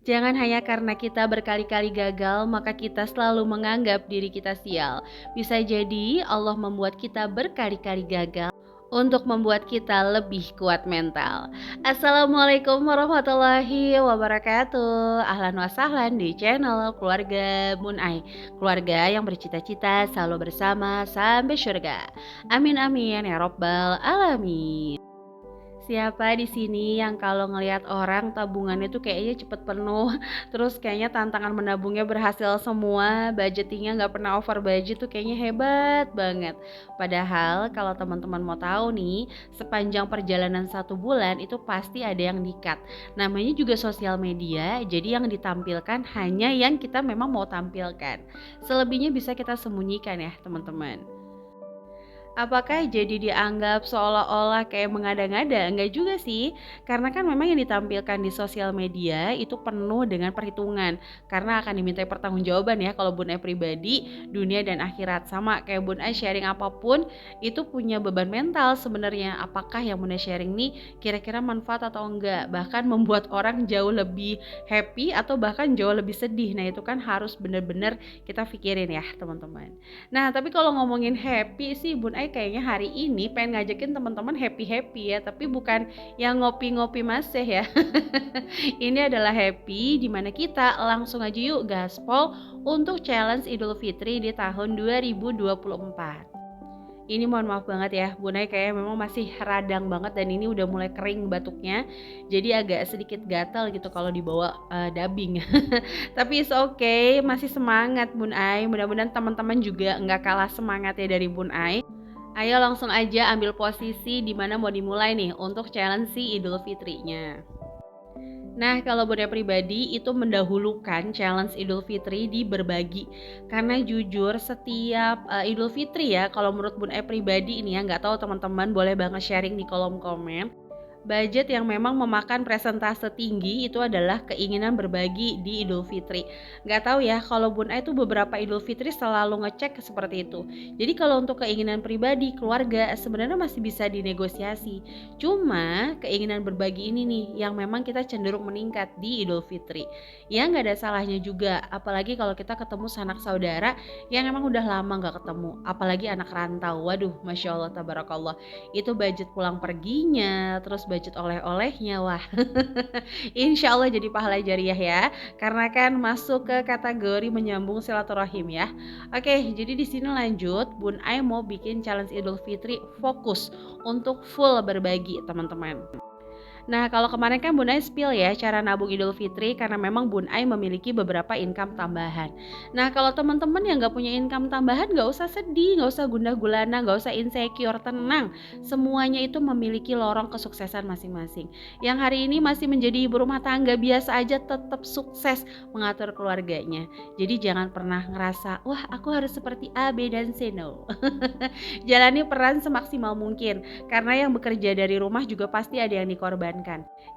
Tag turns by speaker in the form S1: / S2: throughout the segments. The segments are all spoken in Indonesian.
S1: Jangan hanya karena kita berkali-kali gagal, maka kita selalu menganggap diri kita sial. Bisa jadi Allah membuat kita berkali-kali gagal untuk membuat kita lebih kuat mental. Assalamualaikum warahmatullahi wabarakatuh. Ahlan wa sahlan di channel Keluarga Munai. Keluarga yang bercita-cita selalu bersama sampai surga. Amin amin ya robbal alamin. Siapa di sini yang kalau ngelihat orang tabungannya tuh kayaknya cepet penuh, terus kayaknya tantangan menabungnya berhasil semua, budgetingnya nggak pernah over budget tuh kayaknya hebat banget. Padahal kalau teman-teman mau tahu nih, sepanjang perjalanan 1 bulan itu pasti ada yang di-cut. Namanya juga sosial media, jadi yang ditampilkan hanya yang kita memang mau tampilkan. Selebihnya bisa kita sembunyikan ya teman-teman. Apakah jadi dianggap seolah-olah kayak mengada-ngada? Enggak juga sih, karena kan memang yang ditampilkan di sosial media itu penuh dengan perhitungan, karena akan dimintai pertanggungjawaban ya kalau Bun Ai pribadi, dunia dan akhirat. Sama kayak Bun Ai sharing apapun, itu punya beban mental sebenarnya. Apakah yang Bun Ai sharing nih kira-kira manfaat atau enggak? Bahkan membuat orang jauh lebih happy atau bahkan jauh lebih sedih. Nah itu kan harus benar-benar kita pikirin ya teman-teman. Nah, tapi kalau ngomongin happy sih Bun Ai kayaknya hari ini pengen ngajakin teman-teman happy-happy ya, tapi bukan yang ngopi-ngopi masih ya. Ini adalah happy dimana kita langsung aja yuk gaspol untuk challenge Idul Fitri di tahun 2024. Ini mohon maaf banget ya, Bun Ai kayaknya memang masih radang banget dan ini udah mulai kering batuknya. Jadi agak sedikit gatal gitu kalau dibawa dubbing. Tapi it's okay, masih semangat Bun Ai. Mudah-mudahan teman-teman juga nggak kalah semangat ya dari Bun Ai. Ayo langsung aja ambil posisi di mana mau dimulai nih untuk challenge si Idul Fitrinya. Nah, kalau Bun Ai pribadi itu mendahulukan challenge Idul Fitri di berbagi. Karena jujur setiap Idul Fitri ya, kalau menurut Bun Ai pribadi ini ya, nggak tahu teman-teman boleh banget sharing di kolom komen. Budget yang memang memakan presentase tinggi itu adalah keinginan berbagi di Idul Fitri. Nggak tahu ya, kalau Bun Ai tuh beberapa Idul Fitri selalu ngecek seperti itu. Jadi kalau untuk keinginan pribadi, keluarga sebenarnya masih bisa dinegosiasi. Cuma keinginan berbagi ini nih yang memang kita cenderung meningkat di Idul Fitri. Ya nggak ada salahnya juga, apalagi kalau kita ketemu sanak saudara yang emang udah lama nggak ketemu. Apalagi anak rantau, waduh Masya Allah tabarakallah. Itu budget pulang perginya, terus budget oleh-olehnya, wah insya Allah jadi pahala jariah ya, karena kan masuk ke kategori menyambung silaturahim ya. Oke, jadi di sini lanjut, Bun Ai mau bikin challenge Idul Fitri fokus untuk full berbagi teman-teman. Nah, kalau kemarin kan Bun Ai spill ya cara nabung Idul Fitri karena memang Bun Ai memiliki beberapa income tambahan. Nah, kalau teman-teman yang nggak punya income tambahan nggak usah sedih, nggak usah gundah gulana, nggak usah insecure, tenang. Semuanya itu memiliki lorong kesuksesan masing-masing. Yang hari ini masih menjadi ibu rumah tangga biasa aja tetap sukses mengatur keluarganya. Jadi jangan pernah ngerasa, wah aku harus seperti A, B, dan C, no. Jalani peran semaksimal mungkin karena yang bekerja dari rumah juga pasti ada yang dikorbankan.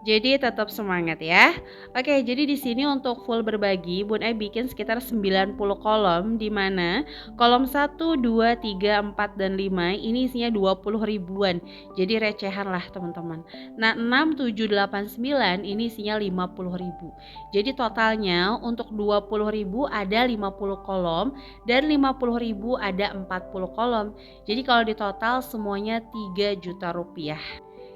S1: Jadi tetap semangat ya. Oke, jadi di sini untuk full berbagi, Bun Ai bikin sekitar 90 kolom di mana kolom 1, 2, 3, 4 dan 5 ini isinya 20 ribuan. Jadi recehan lah teman-teman. Nah, 6, 7, 8, 9 ini isinya 50 ribu. Jadi totalnya untuk 20 ribu ada 50 kolom dan 50 ribu ada 40 kolom. Jadi kalau di total semuanya 3 juta rupiah.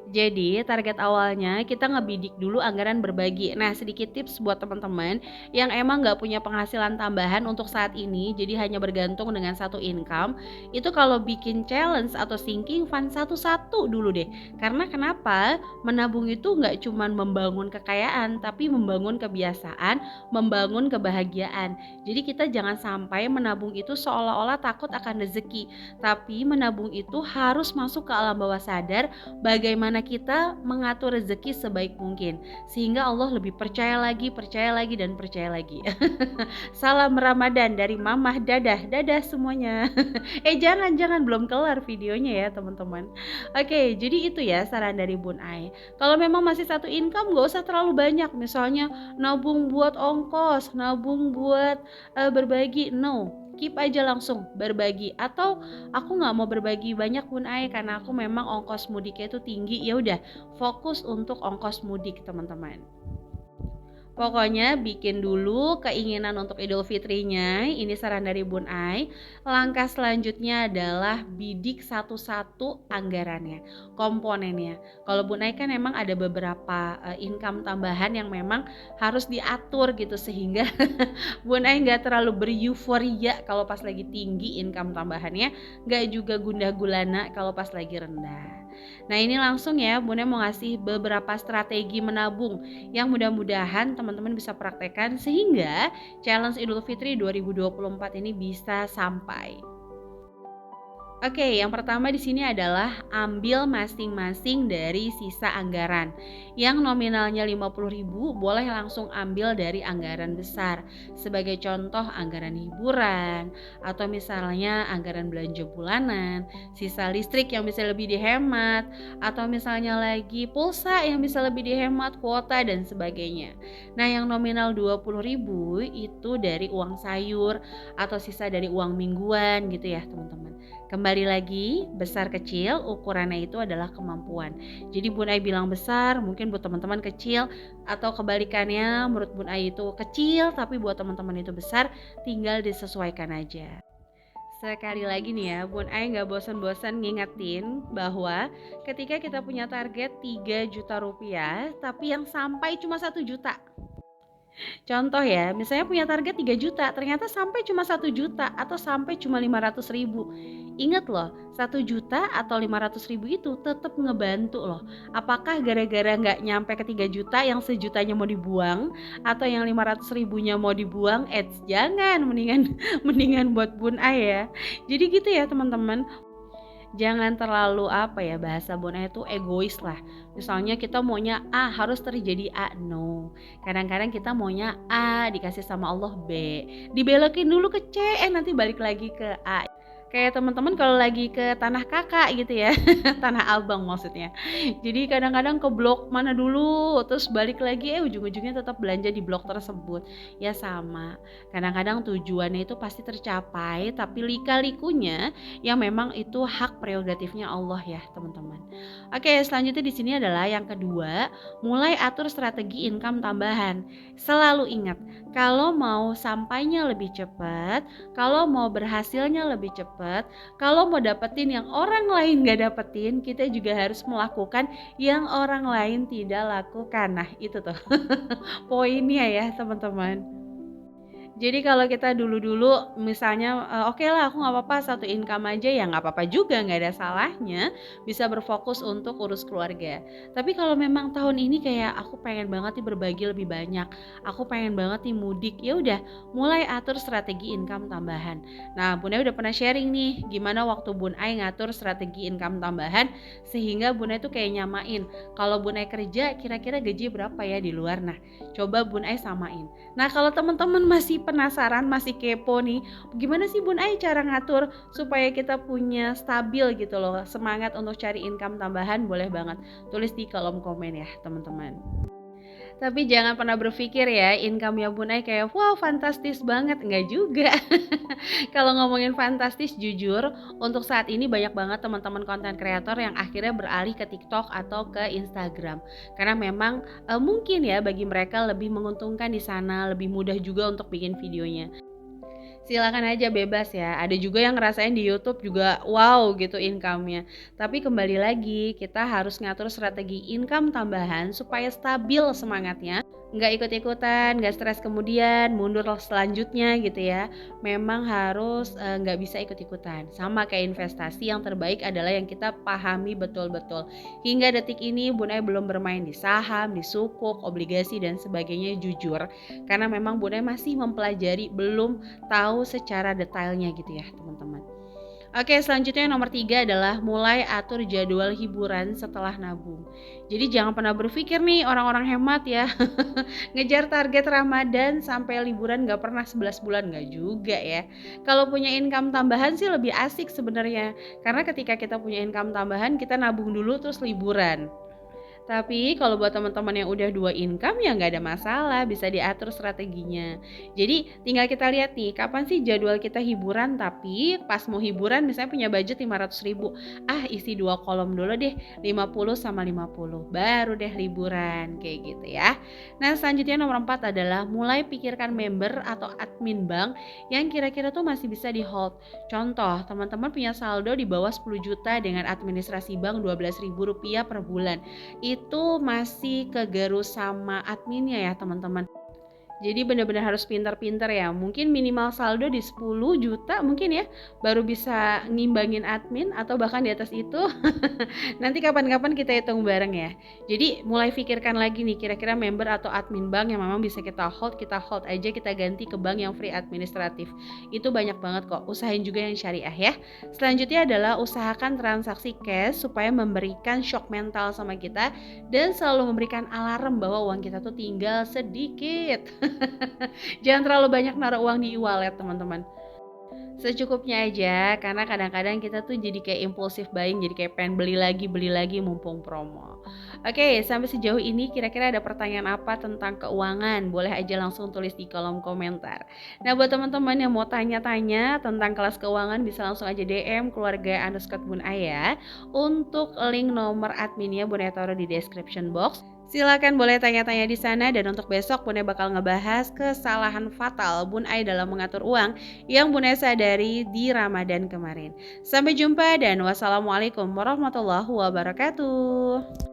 S1: Jadi target awalnya kita ngebidik dulu anggaran berbagi. Nah, sedikit tips buat teman-teman yang emang nggak punya penghasilan tambahan untuk saat ini, jadi hanya bergantung dengan satu income. Itu kalau bikin challenge atau sinking fund satu-satu dulu deh. Karena kenapa? Menabung itu nggak cuma membangun kekayaan, tapi membangun kebiasaan, membangun kebahagiaan. Jadi kita jangan sampai menabung itu seolah-olah takut akan rezeki, tapi menabung itu harus masuk ke alam bawah sadar bagaimana kita mengatur rezeki sebaik mungkin sehingga Allah lebih percaya lagi dan percaya lagi. Salam Ramadan dari Mamah dadah semuanya. Jangan belum kelar videonya ya teman-teman. Oke, jadi itu ya saran dari Bun Ai. Kalau memang masih satu income gak usah terlalu banyak, misalnya nabung buat ongkos, nabung buat berbagi, no, keep aja langsung berbagi. Atau aku nggak mau berbagi banyak Bun Ai karena aku memang ongkos mudiknya itu tinggi, ya udah fokus untuk ongkos mudik teman-teman. Pokoknya bikin dulu keinginan untuk Idul Fitrinya, ini saran dari Bun Ai. Langkah selanjutnya adalah bidik satu-satu anggarannya, komponennya. Kalau Bun Ai kan memang ada beberapa income tambahan yang memang harus diatur gitu sehingga Bun Ai nggak terlalu beryuforia kalau pas lagi tinggi income tambahannya, nggak juga gundah gulana kalau pas lagi rendah. Nah ini langsung ya Bun Ai mau ngasih beberapa strategi menabung yang mudah-mudahan teman-teman bisa praktekkan sehingga challenge Idul Fitri 2024 ini bisa sampai. Oke, yang pertama di sini adalah ambil masing-masing dari sisa anggaran. Yang nominalnya 50.000 boleh langsung ambil dari anggaran besar. Sebagai contoh anggaran hiburan atau misalnya anggaran belanja bulanan, sisa listrik yang bisa lebih dihemat atau misalnya lagi pulsa yang bisa lebih dihemat, kuota dan sebagainya. Nah, yang nominal 20.000 itu dari uang sayur atau sisa dari uang mingguan gitu ya, teman-teman. Kembali lagi, besar kecil ukurannya itu adalah kemampuan. Jadi Bun Ai bilang besar, mungkin buat teman-teman kecil atau kebalikannya menurut Bun Ai itu kecil tapi buat teman-teman itu besar, tinggal disesuaikan aja. Sekali lagi nih ya, Bun Ai nggak bosan-bosan ngingetin bahwa ketika kita punya target 3 juta rupiah, tapi yang sampai cuma 1 juta. Contoh ya, misalnya punya target 3 juta, ternyata sampai cuma 1 juta atau sampai cuma 500.000. Ingat loh, 1 juta atau 500.000 itu tetap ngebantu loh. Apakah gara-gara nggak nyampe ke 3 juta yang sejutanya mau dibuang atau yang 500.000-nya mau dibuang? Jangan, mendingan mendingan buat Bun Ai ya. Jadi gitu ya teman-teman. Jangan terlalu bahasa Bonanya itu egois lah. Misalnya kita maunya A harus terjadi A, no. Kadang-kadang kita maunya A dikasih sama Allah B, dibelokin dulu ke C, nanti balik lagi ke A. Kayak teman-teman kalau lagi ke tanah kakak gitu ya, tanah abang maksudnya. Jadi kadang-kadang ke blok mana dulu, terus balik lagi ujung-ujungnya tetap belanja di blok tersebut. Ya sama. Kadang-kadang tujuannya itu pasti tercapai, tapi lika-likunya yang memang itu hak prerogatifnya Allah ya teman-teman. Oke, selanjutnya di sini adalah yang kedua, mulai atur strategi income tambahan. Selalu ingat, kalau mau sampainya lebih cepat, kalau mau berhasilnya lebih cepat, kalau mau dapetin yang orang lain gak dapetin, kita juga harus melakukan yang orang lain tidak lakukan. Nah itu tuh poinnya ya teman-teman. Jadi kalau kita dulu-dulu misalnya oke lah aku nggak apa-apa satu income aja ya nggak apa-apa juga, nggak ada salahnya bisa berfokus untuk urus keluarga. Tapi kalau memang tahun ini kayak aku pengen banget nih berbagi lebih banyak, aku pengen banget nih mudik, ya udah mulai atur strategi income tambahan. Nah Bun Ai udah pernah sharing nih gimana waktu Bun Ai ngatur strategi income tambahan sehingga Bun Ai tuh kayak nyamain kalau Bun Ai kerja kira-kira gaji berapa ya di luar. Nah coba Bun Ai samain. Nah kalau teman-teman masih penasaran, masih kepo nih, gimana sih Bun Ai cara ngatur supaya kita punya stabil gitu loh, semangat untuk cari income tambahan, boleh banget tulis di kolom komen ya teman-teman. Tapi jangan pernah berpikir ya income-nya Bun Ai kayak wow fantastis banget, enggak juga. Kalau ngomongin fantastis jujur untuk saat ini banyak banget teman-teman konten kreator yang akhirnya beralih ke TikTok atau ke Instagram. Karena memang mungkin ya bagi mereka lebih menguntungkan di sana, lebih mudah juga untuk bikin videonya. Silakan aja bebas ya. Ada juga yang ngerasain di YouTube juga wow gitu income-nya. Tapi kembali lagi kita harus ngatur strategi income tambahan supaya stabil semangatnya. Nggak ikut-ikutan, nggak stres kemudian, mundur selanjutnya gitu ya. Memang harus nggak bisa ikut-ikutan. Sama kayak investasi yang terbaik adalah yang kita pahami betul-betul. Hingga detik ini Bun Ai belum bermain di saham, di sukuk, obligasi dan sebagainya jujur. Karena memang Bun Ai masih mempelajari, belum tahu secara detailnya gitu ya teman-teman. Oke, selanjutnya nomor 3 adalah mulai atur jadwal hiburan setelah nabung. Jadi jangan pernah berpikir nih orang-orang hemat ya ngejar target Ramadan sampai liburan gak pernah 11 bulan, gak juga ya. Kalau punya income tambahan sih lebih asik sebenarnya. Karena ketika kita punya income tambahan kita nabung dulu terus liburan. Tapi kalau buat teman-teman yang udah 2 income ya nggak ada masalah, bisa diatur strateginya. Jadi tinggal kita lihat nih, kapan sih jadwal kita hiburan tapi pas mau hiburan misalnya punya budget 500.000, isi 2 kolom dulu deh, 50 sama 50, baru deh liburan, kayak gitu ya. Nah selanjutnya nomor 4 adalah mulai pikirkan member atau admin bank yang kira-kira tuh masih bisa di hold. Contoh, teman-teman punya saldo di bawah 10 juta dengan administrasi bank Rp12.000 per bulan. Itu masih kegerus sama adminnya ya teman-teman. Jadi benar-benar harus pintar-pintar ya, mungkin minimal saldo di 10 juta mungkin ya, baru bisa ngimbangin admin atau bahkan di atas itu. Nanti kapan-kapan kita hitung bareng ya. Jadi mulai pikirkan lagi nih kira-kira member atau admin bank yang memang bisa kita hold aja, kita ganti ke bank yang free administratif. Itu banyak banget kok, usahain juga yang syariah ya. Selanjutnya adalah usahakan transaksi cash supaya memberikan shock mental sama kita dan selalu memberikan alarm bahwa uang kita tuh tinggal sedikit. Jangan terlalu banyak naruh uang di e-wallet teman-teman. Secukupnya aja, karena kadang-kadang kita tuh jadi kayak impulsif buying, jadi kayak pengen beli lagi mumpung promo. Oke, sampai sejauh ini kira-kira ada pertanyaan apa tentang keuangan? Boleh aja langsung tulis di kolom komentar. Nah, buat teman-teman yang mau tanya-tanya tentang kelas keuangan bisa langsung aja DM keluarga_Bun Aya. Untuk link nomor adminnya Bun Aya taruh di description box. Silakan boleh tanya-tanya di sana, dan untuk besok Bun Aya bakal ngebahas kesalahan fatal Bun Aya dalam mengatur uang yang Bun Aya sadari di Ramadan kemarin. Sampai jumpa dan wassalamualaikum warahmatullahi wabarakatuh.